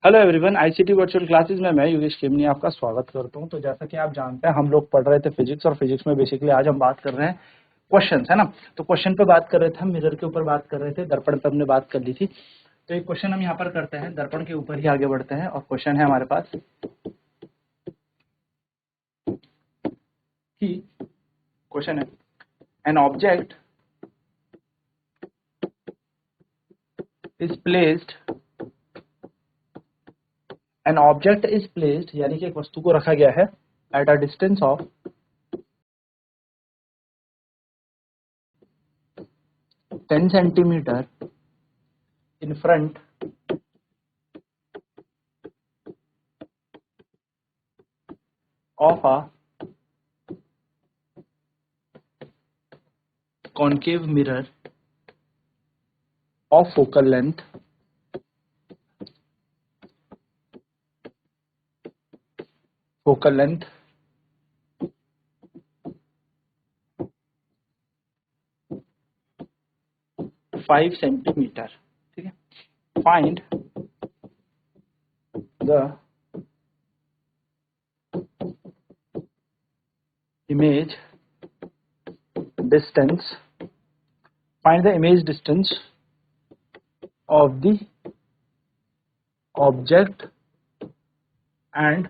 Hello everyone, ICT virtual classes में मैं योगेश खेमनी आपका स्वागत करता हूं। तो जैसा कि आप जानते हैं, हम लोग पढ़ रहे थे फिजिक्स, और फिजिक्स में बेसिकली आज हम बात कर रहे हैं क्वेश्चंस, है ना। तो क्वेश्चन पे बात कर रहे थे, हम मिरर के ऊपर बात कर रहे थे, दर्पण पे हमने बात कर ली थी। तो एक क्वेश्चन हम यहाँ पर करते हैं, दर्पण के ऊपर ही आगे बढ़ते हैं। और क्वेश्चन है हमारे पास कि क्वेश्चन है एन ऑब्जेक्ट इज प्लेस्ड यानी कि एक वस्तु को रखा गया है at a distance of 10 centimetre in front of a concave mirror of focal length 5 centimetre. ठीक है, find the image distance of the object and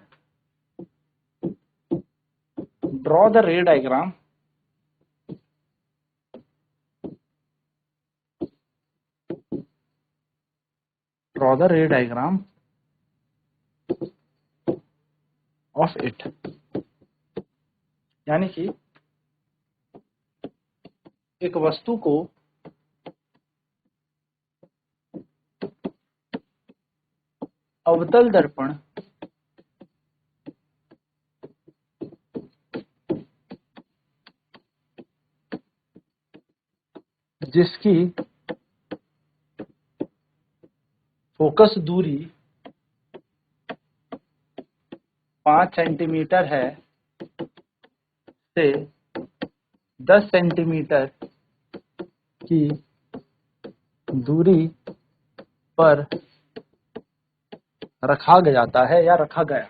draw the ray diagram of it। यानी कि एक वस्तु को अवतल दर्पण जिसकी फोकस दूरी 5 सेंटीमीटर है से 10 सेंटीमीटर की दूरी पर रखा जाता है या रखा गया।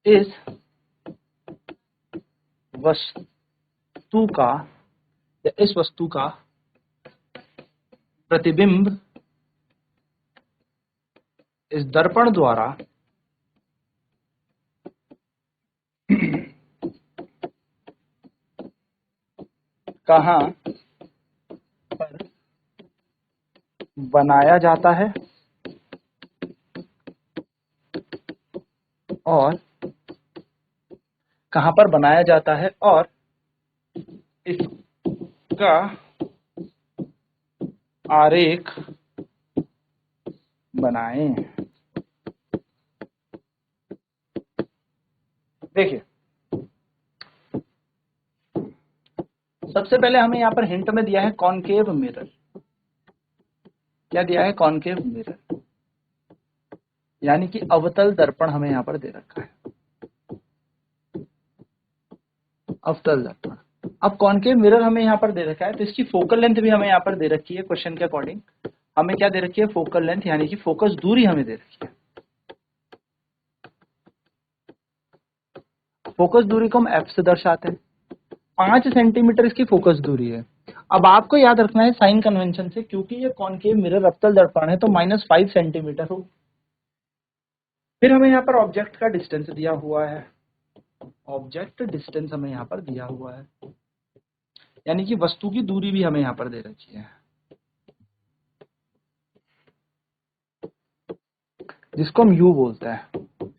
इस वस्तु का प्रतिबिंब इस दर्पण द्वारा कहां पर बनाया जाता है और इसका आरेख बनाएं। देखिए, सबसे पहले हमें यहाँ पर हिंट में दिया है कॉनकेव मिरर। क्या दिया है? कॉनकेव मिरर, यानी कि अवतल दर्पण हमें यहाँ पर दे रखा है, अवतल दर्पण। अब कॉनकेव मिरर हमें यहाँ पर दे रखा है, तो इसकी फोकल लेंथ भी हमें यहाँ पर दे रखी है। क्वेश्चन के अकॉर्डिंग हमें क्या दे रखी है? फोकल लेंथ, यानी कि फोकस दूरी हमें दे रखी है। फोकस दूरी को हम एफ से दर्शाते हैं। 5 सेंटीमीटर इसकी फोकस दूरी है। अब आपको याद रखना है साइन कन्वेंशन से, क्योंकि ये कॉनकेव मिरर अवतल दर्पण है, तो -5 सेंटीमीटर हो। फिर हमें यहाँ पर ऑब्जेक्ट का डिस्टेंस दिया हुआ है, ऑब्जेक्ट डिस्टेंस हमें यहाँ पर दिया हुआ है, यानी कि वस्तु की दूरी भी हमें यहाँ पर दे रखी है, जिसको हम u बोलते हैं।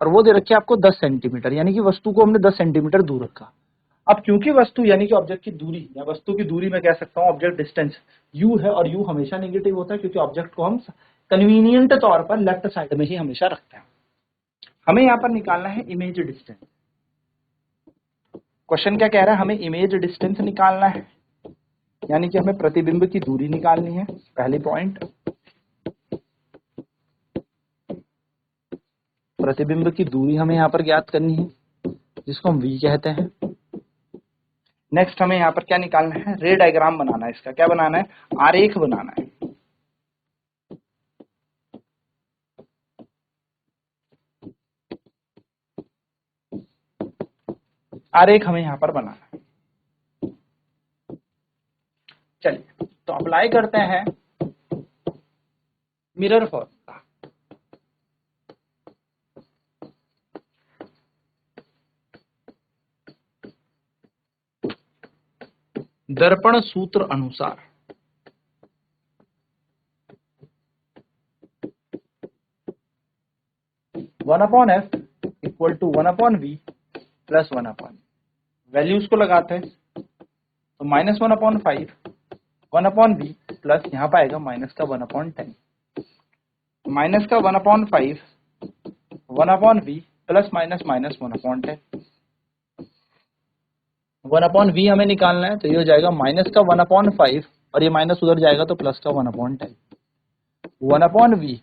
और वो दे रखी है आपको 10 सेंटीमीटर, यानी कि वस्तु को हमने 10 सेंटीमीटर दूर रखा। अब क्योंकि वस्तु यानी कि ऑब्जेक्ट की दूरी, या वस्तु की दूरी मैं कह सकता हूँ ऑब्जेक्ट डिस्टेंस u है, और u हमेशा नेगेटिव होता है, क्योंकि ऑब्जेक्ट को हम कन्वीनियंट तौर पर लेफ्ट साइड में ही हमेशा रखते हैं। हमें यहाँ पर निकालना है इमेज डिस्टेंस। क्वेश्चन क्या कह रहा है? हमें इमेज डिस्टेंस निकालना है, यानी कि हमें प्रतिबिंब की दूरी निकालनी है। पहली पॉइंट, प्रतिबिंब की दूरी हमें यहाँ पर ज्ञात करनी है, जिसको हम v कहते हैं। नेक्स्ट हमें यहाँ पर क्या निकालना है? रे डायग्राम बनाना है। इसका क्या बनाना है? आरेख बनाना है। आरेख हमें यहाँ पर बनाना है। चलिए तो अप्लाई करते हैं मिरर फॉर्मूला। दर्पण सूत्र अनुसार one upon F equal to 1/v plus 1/, values को लगाते हैं तो -1/5 1/v प्लस यहाँ पाएगा माइनस का 1/10, माइनस का 1/5 1/v plus minus minus 1/10, 1/v हमें निकालना है तो ये हो जाएगा माइनस का 1/5 और ये माइनस उधर जाएगा तो प्लस का 1/10, 1/v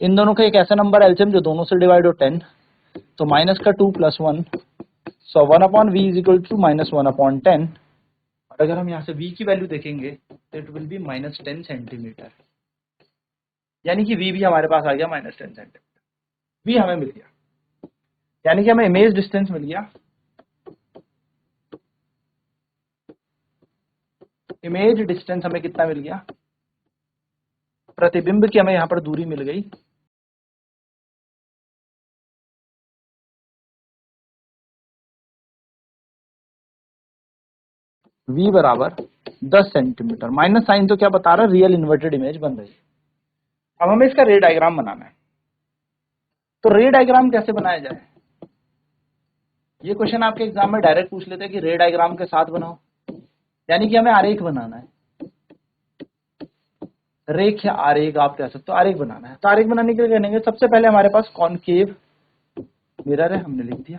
इन दोनों का एक ऐसा नंबर एलसीएम जो दोनों से डिवाइड हो 10, तो माइनस का 2 plus 1, so 1/v is equal to -1/10, और अगर हम यहाँ से v की वैल्यू देखेंगे तो इट विल बी -10 सेंटीमीटर, यानी कि v भी हमारे पास आ गया -10 सेंटीमीटर। v हमें मिल गया, यानी कि हमें इमेज डिस्टेंस मिल गया। इमेज डिस्टेंस हमें कितना मिल गया, प्रतिबिंब की हमें यहाँ पर दूरी मिल गई v बराबर 10 सेंटीमीटर। माइनस साइन तो क्या बता रहा है, रियल इन्वर्टेड इमेज बन रही है। अब हमें इसका रे डायग्राम बनाना है, तो रे डायग्राम कैसे बनाया जाए, ये क्वेश्चन आपके एग्जाम में डायरेक्ट पूछ लेते हैं कि रे डायग्राम के साथ बनाओ, यानी कि हमें आरेख बनाना है। रेख या आरेख आप कह सकते हो, आरेख बनाना है। तो आरेख बनाने के लिए करेंगे, सबसे पहले हमारे पास कॉनकेव मिरर है, हमने लिख दिया।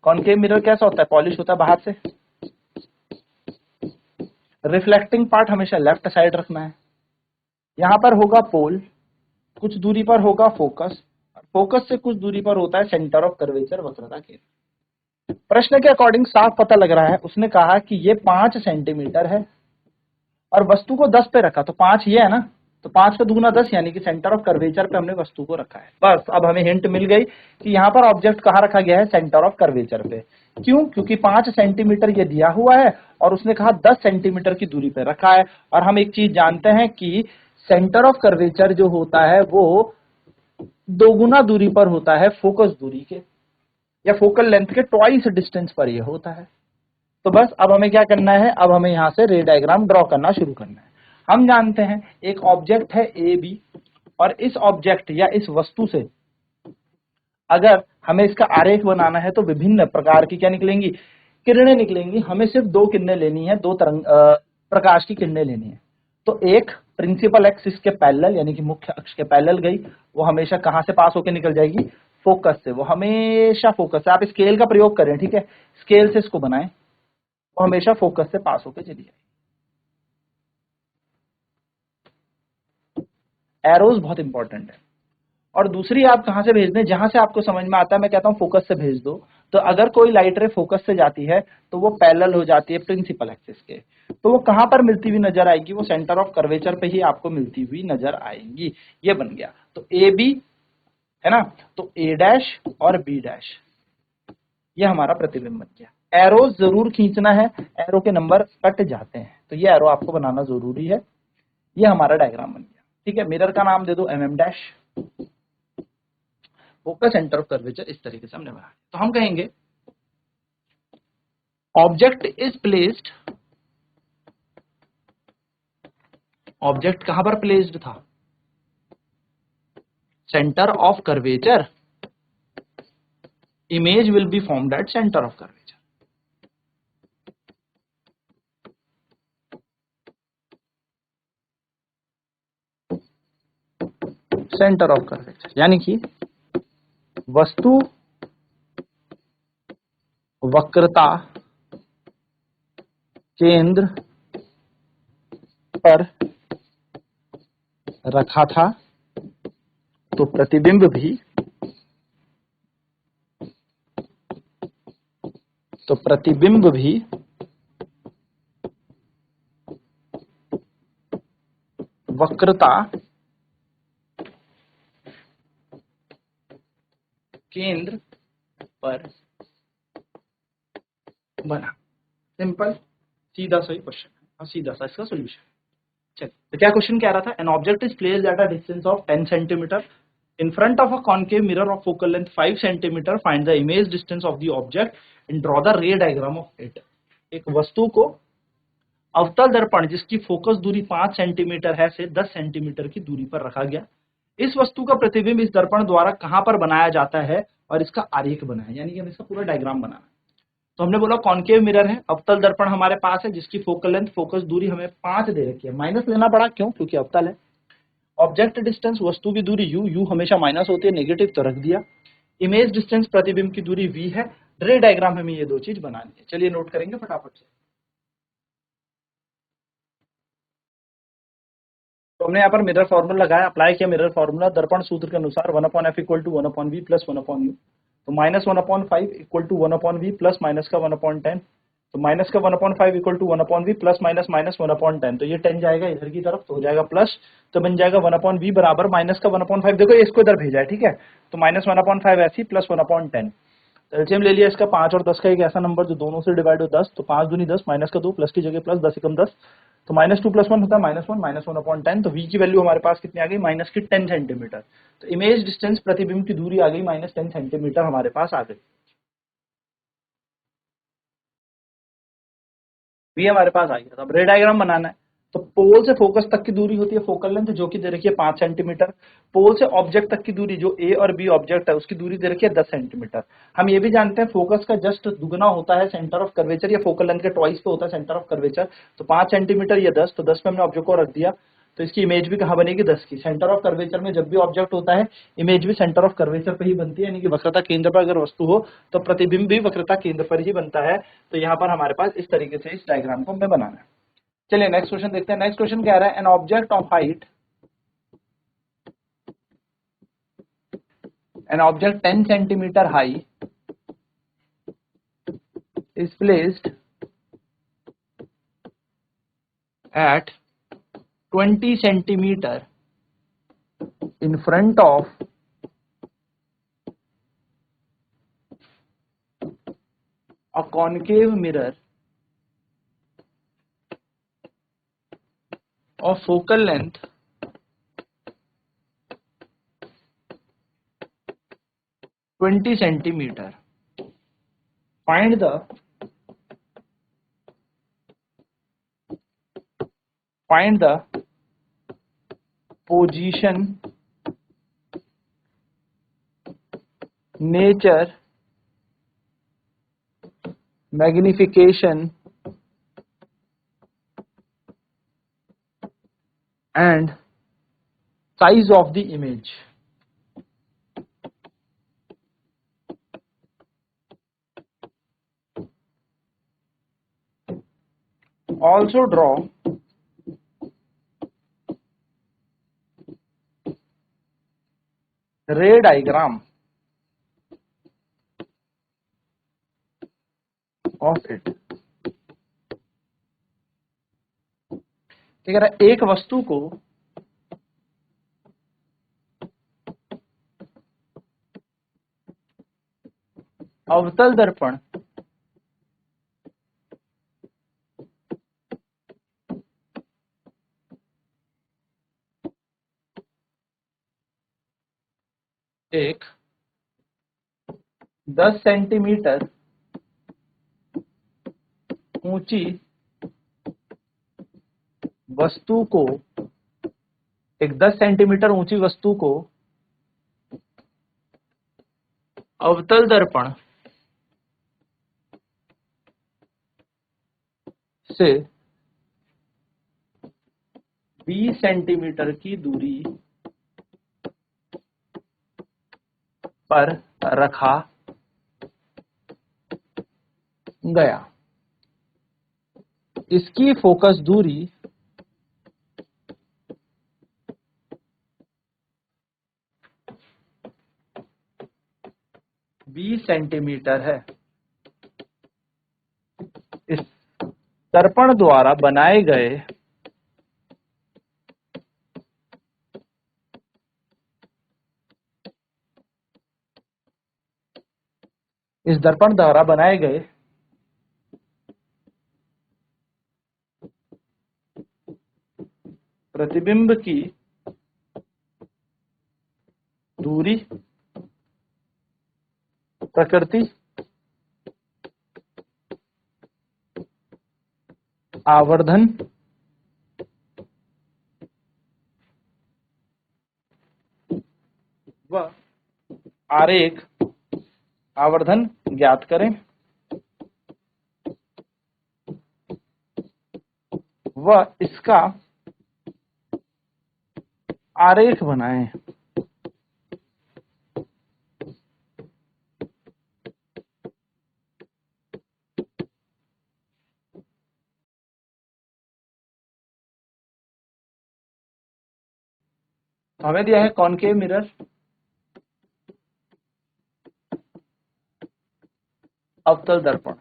कॉनकेव मिरर कैसा होता है, पॉलिश होता है बाहर से। रिफ्लेक्टिंग पार्ट हमेशा लेफ्ट साइड रखना है। यहां पर होगा पोल, कुछ दूरी पर होगा फोकस, फोकस से कुछ दूरी पर होता है सेंटर ऑफ कर्वेचर, वक्रता केंद्र। प्रश्न के अकॉर्डिंग साफ पता लग रहा है, उसने कहा कि ये 5 सेंटीमीटर है और वस्तु को 10 पे रखा, तो 5 ये है ना, तो 5 का दुगुना 10, यानी कि सेंटर ऑफ कर्वेचर पे हमने वस्तु को रखा है। बस अब हमें हिंट मिल गई कि यहाँ पर ऑब्जेक्ट कहाँ रखा गया है, सेंटर ऑफ कर्वेचर पे। क्यों, क्योंकि 5 सेंटीमीटर ये दिया हुआ है और उसने कहा 10 सेंटीमीटर की दूरी पे रखा है। और हम एक चीज जानते हैं कि सेंटर ऑफ कर्वेचर जो होता है वो दोगुना दूरी पर होता है फोकस दूरी के, या फोकल लेंथ के ट्वाइस डिस्टेंस पर ये होता है। तो बस अब हमें क्या करना है, अब हमें यहां से रे डायग्राम ड्रॉ करना शुरू करना है। हम जानते हैं एक ऑब्जेक्ट है ए बी, और इस ऑब्जेक्ट या इस वस्तु से अगर हमें इसका आरेख बनाना है तो विभिन्न प्रकार की क्या निकलेंगी, किरणें निकलेंगी। हमें सिर्फ 2 किरणें लेनी है, 2 तरंग प्रकाश की किरणें लेनी है। तो एक प्रिंसिपल एक्सिस के पैरेलल, यानी कि मुख्य अक्ष के पैरेलल गई, वो हमेशा कहां से पास होकर निकल जाएगी, फोकस से। वो हमेशा फोकस से, आप स्केल का प्रयोग करें, ठीक है, स्केल से इसको बनाएं, वो हमेशा फोकस से पास होकर चली जाएगी। एरोज बहुत इंपॉर्टेंट है। और दूसरी आप कहां से भेज दें, जहां से आपको समझ में आता है, मैं कहता हूं फोकस से भेज दो। तो अगर कोई लाइट रे फोकस से जाती है तो वो पैरेलल हो जाती है प्रिंसिपल एक्सिस के, तो वो कहां पर मिलती हुई नजर आएगी, वो सेंटर ऑफ कर्वेचर पे ही आपको मिलती हुई नजर आएंगी। ये बन गया, तो ए बी है ना, तो ए डैश और बी डैश, ये हमारा प्रतिबिंब बन गया। एरो जरूर खींचना है, एरो के नंबर कट जाते हैं, तो ये एरो आपको बनाना जरूरी है। ये हमारा डायग्राम बन गया, ठीक है। मिरर का नाम दे दो mm dash, focus centre of curvature, इस तरीके से हमने बनाया। तो हम कहेंगे ऑब्जेक्ट इज प्लेस्ड, ऑब्जेक्ट कहां पर प्लेस्ड था, centre of curvature, image will be formed at centre of curvature. Centre of curvature यानी कि वस्तु वक्रता केंद्र पर रखा था, तो प्रतिबिंब भी वक्रता केंद्र पर बना। सिंपल, सीधा सही क्वेश्चन है और सीधा सा इसका सोल्यूशन। चलिए, तो क्या क्वेश्चन कह रहा था? An object is placed at a distance of 10 centimetre in front of a concave mirror of focal length 5 centimeter. Find the image distance of the object and draw the ray diagram of it. एक वस्तु को अवतल दर्पण जिसकी focus दूरी 5 centimetre है से 10 centimetre की दूरी पर रखा गया। इस वस्तु का प्रतिबिंब इस दर्पण द्वारा कहां पर बनाया जाता है और इसका आरेख बनाया, यानी कि हमें इसका पूरा डायग्राम बनाना है। तो हमने बोला कॉन्केव मिरर है, अवतल दर्पण हमारे पास है जिसकी फोकल लेंथ फोकस दूरी हमें 5 दे रखी है। माइनस लेना पड़ा, क्यों? क्योंकि अवतल है। ऑब्जेक्ट डिस्टेंस वस्तु की दूरी u, u हमेशा माइनस होती है, नेगेटिव तो रख दिया। इमेज डिस्टेंस प्रतिबिंब की दूरी v है। रे डायग्राम हमें ये दो चीज बनानी है। चलिए नोट करेंगे फटाफट से। तो हमने यहाँ पर मिरर फॉर्मूला लगाया, अप्लाई किया मिरर फॉर्मूला दर्पण सूत्र के अनुसार 1/f equal to 1/v plus 1/u। तो -1/5 equal to 1/v plus minus का 1/10। तो माइनस का 1/5 equal to 1/v plus minus minus 1/10। तो ये 10 जाएगा इधर की तरफ, तो हो जाएगा प्लस, तो बन जाएगा 1/v बराबर माइनस का 1/5। देखो इसको इधर भेजा है, ठीक है। तो माइनस 1/5 ऐसी प्लस 1/10। एलसीएम ले लिया इसका 5 और 10 का, एक ऐसा नंबर जो दोनों से डिवाइड हो 10। तो 5 दूनी 10, माइनस का 2 प्लस की जगह प्लस, 10 एकम 10। तो -2 + 1 होता है -1, -1/10। तो v की वैल्यू हमारे पास कितनी आ गई? माइनस की 10 सेंटीमीटर। तो इमेज डिस्टेंस प्रतिबिंब की दूरी आ गई -10 सेंटीमीटर हमारे पास आ गई। भी हमारे पास आ गया। अब रे डायग्राम बनाना है। तो पोल से फोकस तक की दूरी होती है फोकल लेंथ, जो कि दे रखी है 5 सेंटीमीटर। पोल से ऑब्जेक्ट तक की दूरी, जो ए और बी ऑब्जेक्ट है, उसकी दूरी दे रखी है 10 सेंटीमीटर। हम ये भी जानते हैं फोकस का जस्ट दुगना होता है सेंटर ऑफ कर्वेचर, या फोकल लेंथ के ट्वाइस पे होता है सेंटर ऑफ कर्वेचर। तो 5 सेंटीमीटर या 10, तो 10 पे हमने ऑब्जेक्ट को रख दिया। तो इसकी इमेज भी कहाँ बनेगी? 10 की। सेंटर ऑफ कर्वेचर में जब भी ऑब्जेक्ट होता है, इमेज भी सेंटर ऑफ कर्वेचर पे ही बनती है, यानी कि वक्रता केंद्र पर अगर वस्तु हो तो प्रतिबिंब भी वक्रता केंद्र पर ही बनता है। तो यहाँ पर हमारे पास इस तरीके से इस डायग्राम को हमें बनाना है। चलिए नेक्स्ट क्वेश्चन देखते हैं। नेक्स्ट क्वेश्चन कह रहा है an object of height, an object 10 centimetre high is placed at 20 centimeter in front of a concave mirror of focal length 20 centimeter. Find the position, nature, magnification and size of the image. Also draw ray diagram of it. ठीक है, एक वस्तु को अवतल दर्पण एक 10 centimetre ऊंची वस्तु को, एक 10 सेंटीमीटर ऊंची वस्तु को अवतल दर्पण से 20 सेंटीमीटर की दूरी पर रखा गया। इसकी फोकस दूरी 20 सेंटीमीटर है। इस दर्पण द्वारा बनाए गए प्रतिबिंब की दूरी, प्रकृति, आवर्धन व आरेख, आवर्धन ज्ञात करें व इसका आरेख बनाएं। तो हमें दिया है कॉनकेव मिरर, अवतल दर्पण,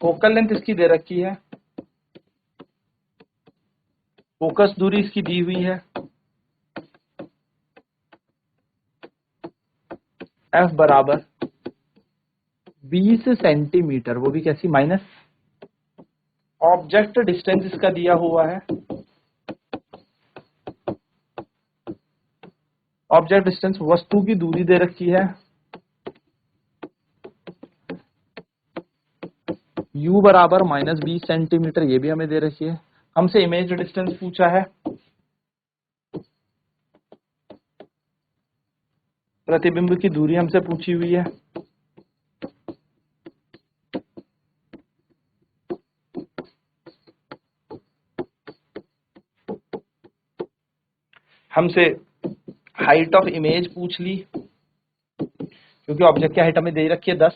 फोकल लेंथ इसकी दे रखी है, फोकस दूरी इसकी दी हुई है, f बराबर 20 सेंटीमीटर, वो भी कैसी, माइनस। ऑब्जेक्ट डिस्टेंस इसका दिया हुआ है, ऑब्जेक्ट डिस्टेंस वस्तु की दूरी दे रखी है, u बराबर -20 सेंटीमीटर, ये भी हमें दे रखी है। हमसे इमेज डिस्टेंस पूछा है, प्रतिबिंब की दूरी हमसे पूछी हुई है, हमसे हाइट ऑफ इमेज पूछ ली, क्योंकि ऑब्जेक्ट की हाइट हमें दे रखी है 10।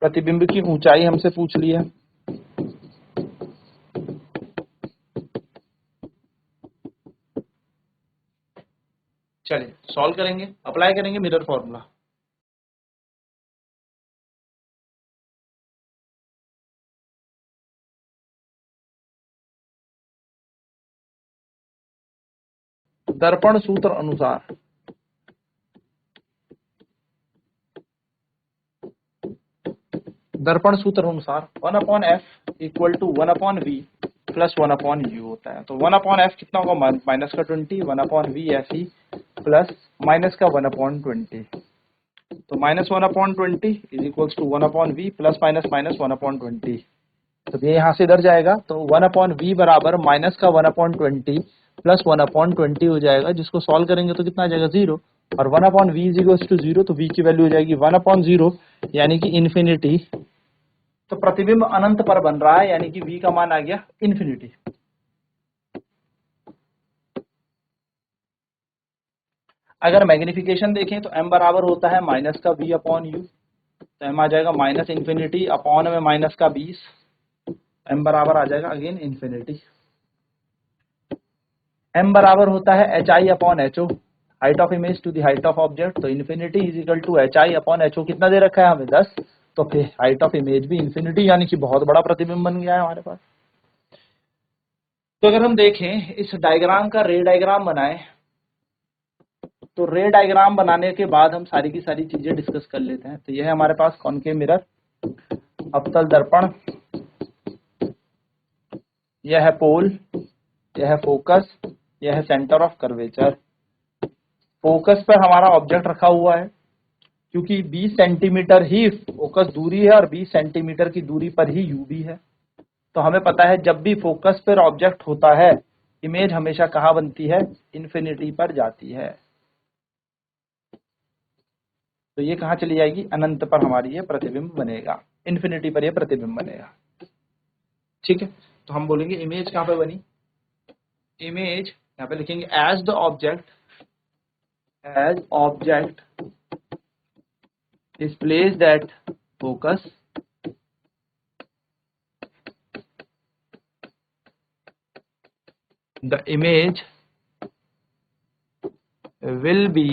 प्रतिबिंब की ऊंचाई हमसे पूछ ली है, चलिए सॉल्व करेंगे, अप्लाई करेंगे मिरर फॉर्मूला। दर्पण सूत्र अनुसार दर्पण सूत्र अनुसार 1/f equal to 1/v plus 1/u होता है। तो 1/f कितना होगा, माइनस का 20, 1/v ऐसी प्लस माइनस का 1/20। तो -1/20 is equals to 1/v plus minus minus 1/20। तो ये यहाँ से इधर जाएगा, तो 1/v बराबर माइनस का 1/20 प्लस 1/20 हो जाएगा, जिसको सॉल्व करेंगे तो कितना आ जाएगा, 0। और 1/v इज इक्वल्स टू 0, तो v की वैल्यू हो जाएगी 1/0 यानी कि इन्फिनिटी। तो प्रतिबिंब अनंत पर बन रहा है, यानी कि v का मान आ गया इन्फिनिटी। अगर मैग्निफिकेशन देखें तो m बराबर होता है माइनस का v अपॉन यू, तो m आ जाएगा माइनस इन्फिनिटी अपॉन में माइनस का 20, m बराबर आ जाएगा अगेन इन्फिनिटी। m बराबर होता है h i upon h o, height of image to the height of object. तो infinity is equal to h i upon h o, कितना दे रखा है हमें, 10। तो फिर हाइट ऑफ इमेज भी इन्फिनिटी, यानी कि बहुत बड़ा प्रतिबिंब बन गया है हमारे पास। तो अगर हम देखें इस डायग्राम का रे डायग्राम बनाएं, तो रे डायग्राम बनाने के बाद हम सारी की सारी चीजें डिस्कस कर लेते हैं। तो यह है हमारे पास कॉनकेव मिरर, अवतल दर्पण, यह है पोल, यह है फोकस, यह है सेंटर ऑफ कर्वेचर। फोकस पर हमारा ऑब्जेक्ट रखा हुआ है, क्योंकि 20 सेंटीमीटर ही फोकस दूरी है और 20 सेंटीमीटर की दूरी पर ही यू भी है। तो हमें पता है जब भी फोकस पर ऑब्जेक्ट होता है, इमेज हमेशा कहाँ बनती है, इन्फिनिटी पर जाती है। तो ये कहाँ चली जाएगी, अनंत पर हमारी ये प्रतिबिंब बनेगा, इन्फिनिटी पर ये प्रतिबिंब बनेगा। ठीक है, तो हम बोलेंगे इमेज कहाँ पे बनी, इमेज यहाँ पे लिखेंगे as object is placed at focus, the image will be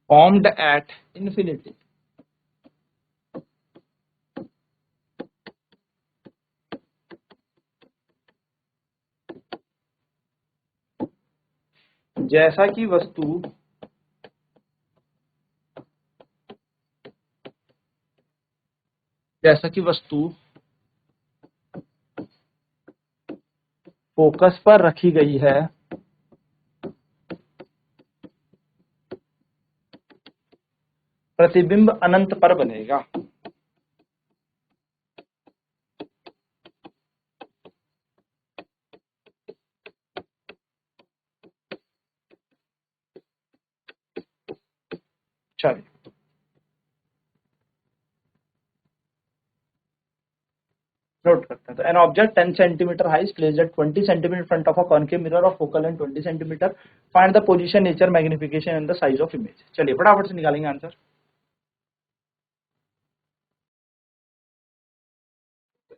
formed at infinity. जैसा कि वस्तु फोकस पर रखी गई है, प्रतिबिंब अनंत पर बनेगा। चलिए नोट करते हैं। तो an object 10 centimetre high placed at 20 centimetre front of a concave mirror of focal length 20 centimetre, find the position, nature, magnification and the size of image. चलिए फटाफट से निकालेंगे आंसर।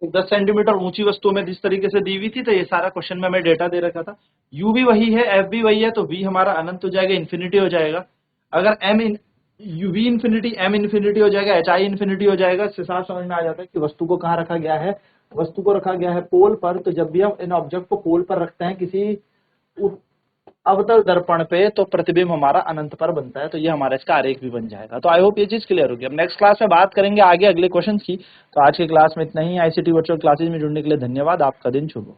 10 सेंटीमीटर ऊंची वस्तु में जिस तरीके से दी हुई थी, तो ये सारा क्वेश्चन में हमें डेटा दे रखा था। यू भी वही है, एफ भी वही है, तो वी हमारा अनंत हो जाएगा, इन्फिनिटी हो जाएगा। अगर एम इन U V infinity M infinity हो जाएगा, एच आई इन्फिनिटी हो जाएगा। इससे साफ समझ में आ जाता है कि वस्तु को कहाँ रखा गया है, वस्तु को रखा गया है पोल पर। तो जब भी हम इन ऑब्जेक्ट को पोल पर रखते हैं किसी अवतल दर्पण पे, तो प्रतिबिंब हमारा अनंत पर बनता है। तो ये हमारा इसका आरेख भी बन जाएगा। तो आई होप ये चीज क्लियर होगी। अब नेक्स्ट क्लास में बात करेंगे आगे अगले क्वेश्चन की। तो आज के क्लास में इतना ही। आईसीटी वर्चुअल क्लासेज में जुड़ने के लिए धन्यवाद। आपका दिन शुभ हो।